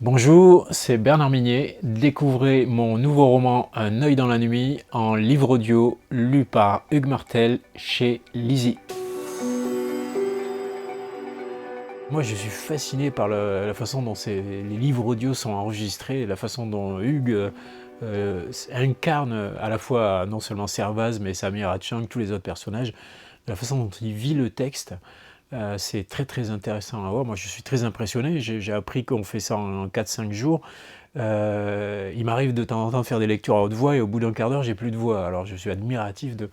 Bonjour, c'est Bernard Minier. Découvrez mon nouveau roman Un œil dans la nuit en livre audio lu par Hugues Martel chez Lizzie. Moi je suis fasciné par la façon dont les livres audio sont enregistrés, la façon dont Hugues incarne à la fois non seulement Servaz mais Samir Hachang, tous les autres personnages, la façon dont il vit le texte. C'est très intéressant à voir. Moi je suis très impressionné, j'ai appris qu'on fait ça en 4-5 jours. Il m'arrive de temps en temps de faire des lectures à haute voix et au bout d'un quart d'heure j'ai plus de voix. Alors je suis admiratif de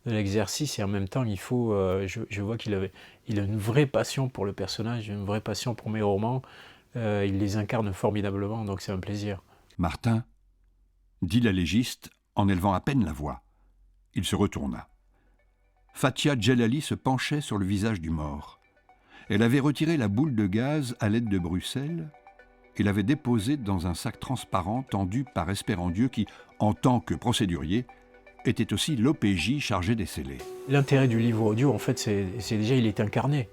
l'exercice et en même temps je vois qu'il a une vraie passion pour le personnage, une vraie passion pour mes romans. Il les incarne formidablement, donc c'est un plaisir. Martin, dit la légiste en élevant à peine la voix. Il se retourna. Fathia Djellali se penchait sur le visage du mort. Elle avait retiré la boule de gaz à l'aide de Bruxelles et l'avait déposée dans un sac transparent tendu par Espérandieu qui, en tant que procédurier, était aussi l'OPJ chargé des scellés. L'intérêt du livre audio, en fait, c'est déjà il est incarné.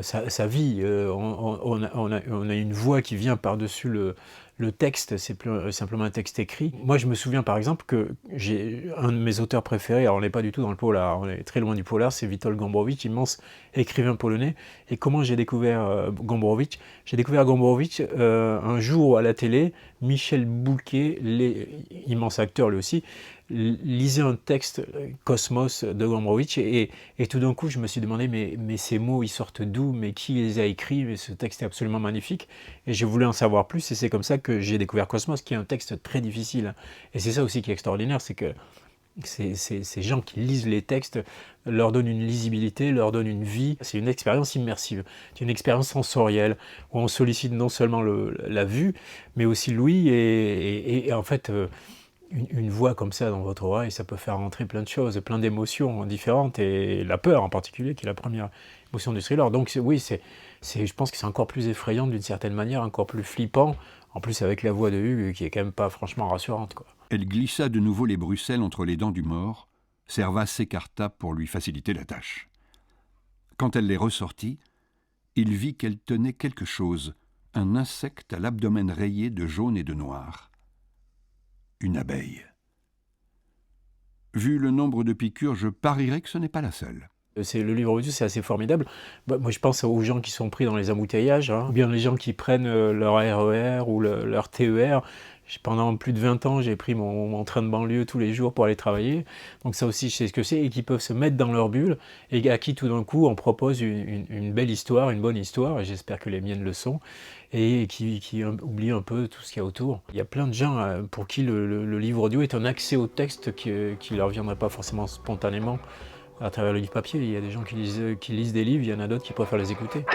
Sa vie, on a une voix qui vient par-dessus le texte, c'est plus simplement un texte écrit. Moi je me souviens par exemple que j'ai un de mes auteurs préférés, alors on n'est pas du tout dans le polar, on est très loin du polar, c'est Witold Gombrowicz, immense écrivain polonais. Et comment j'ai découvert Gombrowicz? J'ai découvert Gombrowicz un jour à la télé, Michel Bouquet, immense acteur lui aussi, lisait un texte Cosmos de Gombrowicz et tout d'un coup je me suis demandé mais ces mots ils sortent d'où, mais qui les a écrits, mais ce texte est absolument magnifique et je voulais en savoir plus et c'est comme ça que j'ai découvert Cosmos qui est un texte très difficile et c'est ça aussi qui est extraordinaire, c'est que ces gens qui lisent les textes leur donnent une lisibilité, leur donnent une vie, c'est une expérience immersive, c'est une expérience sensorielle où on sollicite non seulement la vue mais aussi l'ouïe et en fait une voix comme ça dans votre oreille, ça peut faire rentrer plein de choses, plein d'émotions différentes, et la peur en particulier, qui est la première émotion du thriller. Donc oui, je pense que c'est encore plus effrayant d'une certaine manière, encore plus flippant, en plus avec la voix de Hugues, qui est quand même pas franchement rassurante, quoi. Elle glissa de nouveau les Bruxelles entre les dents du mort. Servaz s'écarta pour lui faciliter la tâche. Quand elle les ressortit, il vit qu'elle tenait quelque chose, un insecte à l'abdomen rayé de jaune et de noir. Une abeille. Vu le nombre de piqûres, je parierais que ce n'est pas la seule. Le livre audio, c'est assez formidable. Moi, je pense aux gens qui sont pris dans les embouteillages, ou bien les gens qui prennent leur RER ou leur TER. Pendant plus de 20 ans, j'ai pris mon train de banlieue tous les jours pour aller travailler. Donc ça aussi, je sais ce que c'est, et qui peuvent se mettre dans leur bulle, et à qui tout d'un coup, on propose une belle histoire, une bonne histoire, et j'espère que les miennes le sont, et qui oublient un peu tout ce qu'il y a autour. Il y a plein de gens pour qui le livre audio est un accès au texte qui ne leur viendrait pas forcément spontanément à travers le livre papier. Il y a des gens qui lisent des livres, il y en a d'autres qui préfèrent les écouter.